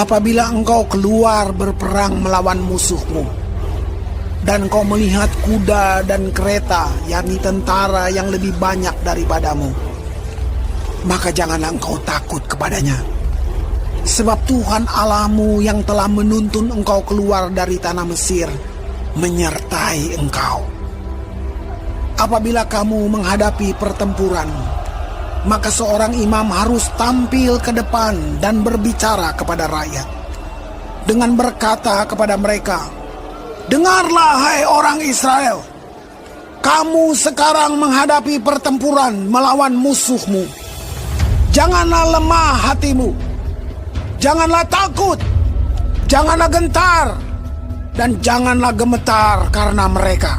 Apabila engkau keluar berperang melawan musuhmu, dan kau melihat kuda dan kereta, yakni tentara yang lebih banyak daripadamu, maka janganlah engkau takut kepadanya. Sebab Tuhan Allahmu yang telah menuntun engkau keluar dari tanah Mesir menyertai engkau. Apabila kamu menghadapi pertempuran, maka seorang imam harus tampil ke depan dan berbicara kepada rakyat dengan berkata kepada mereka, "Dengarlah hai orang Israel, kamu sekarang menghadapi pertempuran melawan musuhmu. Janganlah lemah hatimu, janganlah takut, janganlah gentar, dan janganlah gemetar karena mereka.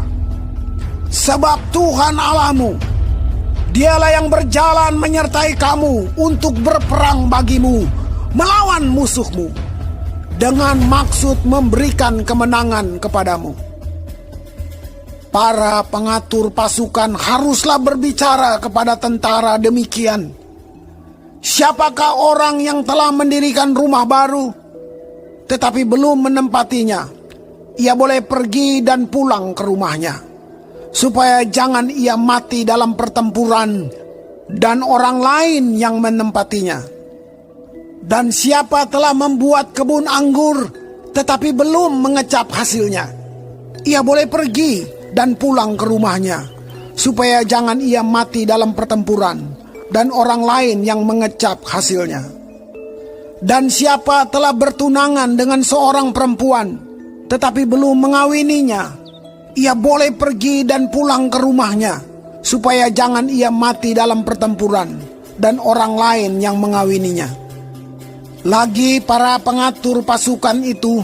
Sebab Tuhan Allahmu, Dialah yang berjalan menyertai kamu untuk berperang bagimu melawan musuhmu, dengan maksud memberikan kemenangan kepadamu." Para pengatur pasukan haruslah berbicara kepada tentara demikian, "Siapakah orang yang telah mendirikan rumah baru, tetapi belum menempatinya? Ia boleh pergi dan pulang ke rumahnya, supaya jangan ia mati dalam pertempuran dan orang lain yang menempatinya. Dan siapa telah membuat kebun anggur tetapi belum mengecap hasilnya, ia boleh pergi dan pulang ke rumahnya, supaya jangan ia mati dalam pertempuran dan orang lain yang mengecap hasilnya. Dan siapa telah bertunangan dengan seorang perempuan tetapi belum mengawininya, ia boleh pergi dan pulang ke rumahnya, supaya jangan ia mati dalam pertempuran dan orang lain yang mengawininya." Lagi para pengatur pasukan itu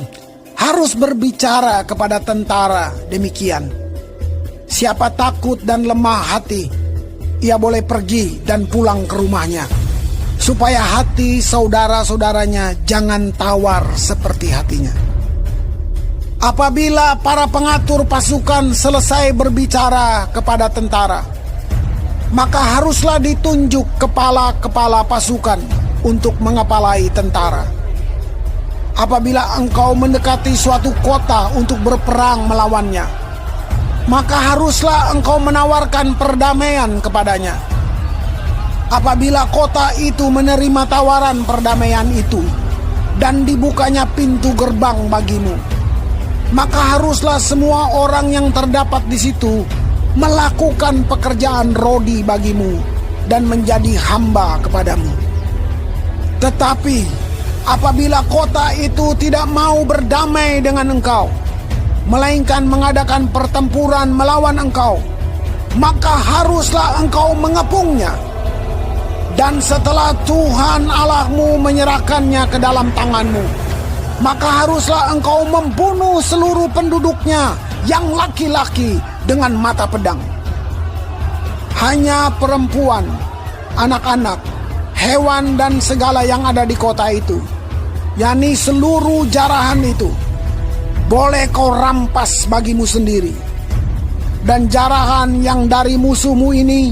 harus berbicara kepada tentara demikian, "Siapa takut dan lemah hati, ia boleh pergi dan pulang ke rumahnya, supaya hati saudara-saudaranya jangan tawar seperti hatinya." Apabila para pengatur pasukan selesai berbicara kepada tentara, maka haruslah ditunjuk kepala-kepala pasukan untuk mengepalai tentara. Apabila engkau mendekati suatu kota untuk berperang melawannya, maka haruslah engkau menawarkan perdamaian kepadanya. Apabila kota itu menerima tawaran perdamaian itu dan dibukanya pintu gerbang bagimu, maka haruslah semua orang yang terdapat di situ melakukan pekerjaan rodi bagimu dan menjadi hamba kepadamu. Tetapi apabila kota itu tidak mau berdamai dengan engkau, melainkan mengadakan pertempuran melawan engkau, maka haruslah engkau mengepungnya. Dan setelah Tuhan Allahmu menyerahkannya ke dalam tanganmu, maka haruslah engkau membunuh seluruh penduduknya yang laki-laki dengan mata pedang. Hanya perempuan, anak-anak, hewan dan segala yang ada di kota itu, yakni seluruh jarahan itu, boleh kau rampas bagimu sendiri. Dan jarahan yang dari musuhmu ini,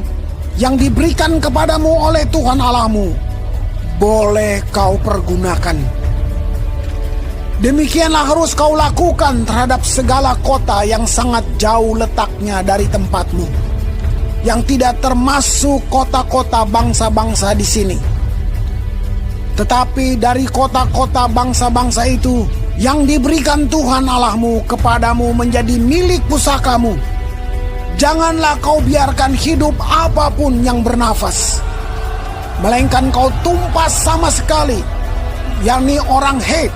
yang diberikan kepadamu oleh Tuhan Allahmu, boleh kau pergunakan. Demikianlah harus kau lakukan terhadap segala kota yang sangat jauh letaknya dari tempatmu, yang tidak termasuk kota-kota bangsa-bangsa di sini. Tetapi dari kota-kota bangsa-bangsa itu yang diberikan Tuhan Allahmu kepadamu menjadi milik pusakamu, janganlah kau biarkan hidup apapun yang bernafas, melainkan kau tumpas sama sekali, yakni orang Het,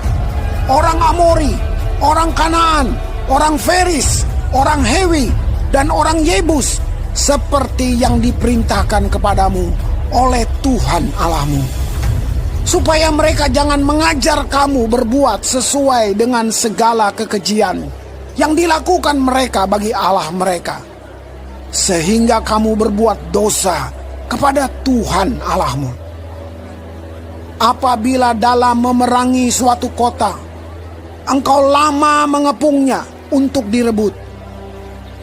orang Amori, orang Kanaan, orang Feris, orang Hewi, dan orang Yebus, seperti yang diperintahkan kepadamu oleh Tuhan Allahmu, supaya mereka jangan mengajar kamu berbuat sesuai dengan segala kekejian yang dilakukan mereka bagi Allah mereka, sehingga kamu berbuat dosa kepada Tuhan Allahmu. Apabila dalam memerangi suatu kota engkau lama mengepungnya untuk direbut,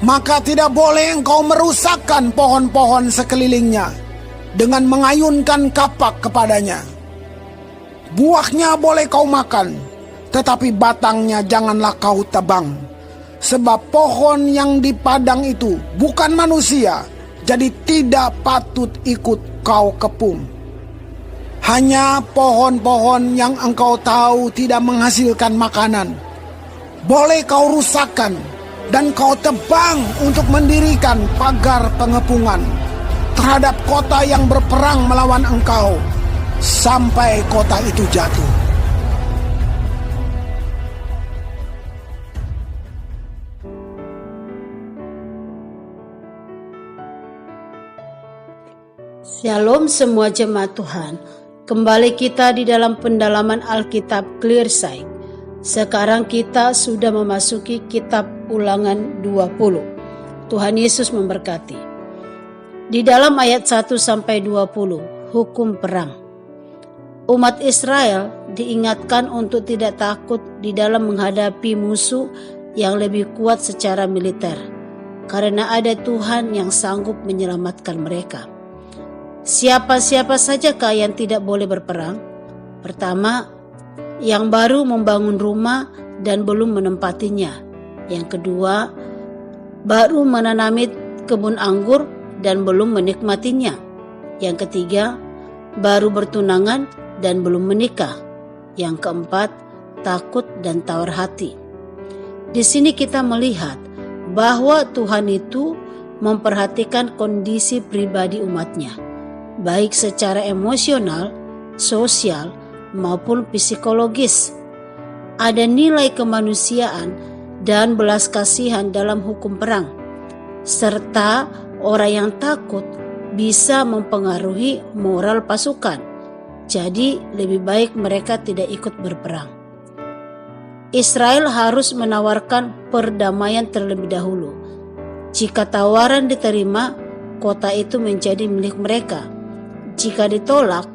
maka tidak boleh engkau merusakkan pohon-pohon sekelilingnya dengan mengayunkan kapak kepadanya. Buahnya boleh kau makan, tetapi batangnya janganlah kau tebang. Sebab pohon yang di padang itu bukan manusia, jadi tidak patut ikut kau kepung. Hanya pohon-pohon yang engkau tahu tidak menghasilkan makanan boleh kau rusakkan, dan kau tebang untuk mendirikan pagar pengepungan terhadap kota yang berperang melawan engkau, sampai kota itu jatuh. Shalom semua jemaat Tuhan. Kembali kita di dalam pendalaman Alkitab Clearsight. Sekarang kita sudah memasuki kitab Ulangan 20. Tuhan Yesus memberkati. Di dalam ayat 1-20, hukum perang. Umat Israel diingatkan untuk tidak takut di dalam menghadapi musuh yang lebih kuat secara militer, karena ada Tuhan yang sanggup menyelamatkan mereka. Siapa-siapa sajakah yang tidak boleh berperang? Pertama, yang baru membangun rumah dan belum menempatinya. Yang kedua, baru menanami kebun anggur dan belum menikmatinya. Yang ketiga, baru bertunangan dan belum menikah. Yang keempat, takut dan tawar hati. Di sini kita melihat bahwa Tuhan itu memperhatikan kondisi pribadi umatnya, baik secara emosional, sosial, maupun psikologis. Ada nilai kemanusiaan dan belas kasihan dalam hukum perang, serta orang yang takut bisa mempengaruhi moral pasukan. Jadi lebih baik mereka tidak ikut berperang. Israel harus menawarkan perdamaian terlebih dahulu. Jika tawaran diterima, kota itu menjadi milik mereka. Jika ditolak,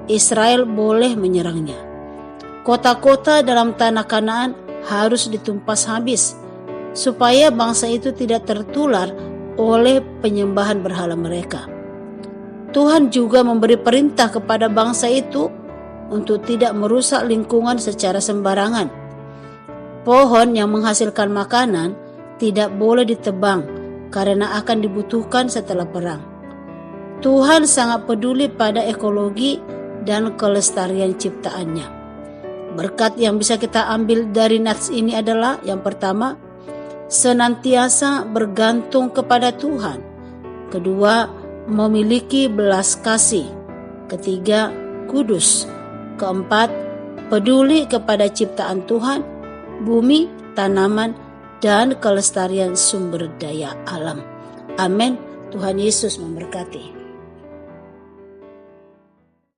Israel boleh menyerangnya. Kota-kota dalam tanah Kanaan harus ditumpas habis, supaya bangsa itu tidak tertular oleh penyembahan berhala mereka. Tuhan juga memberi perintah kepada bangsa itu untuk tidak merusak lingkungan secara sembarangan. Pohon yang menghasilkan makanan tidak boleh ditebang karena akan dibutuhkan setelah perang. Tuhan sangat peduli pada ekologi dan kelestarian ciptaannya. Berkat yang bisa kita ambil dari nats ini adalah, yang pertama, senantiasa bergantung kepada Tuhan. Kedua, memiliki belas kasih. Ketiga, kudus. Keempat, peduli kepada ciptaan Tuhan, bumi, tanaman, dan kelestarian sumber daya alam. Amin. Tuhan Yesus memberkati.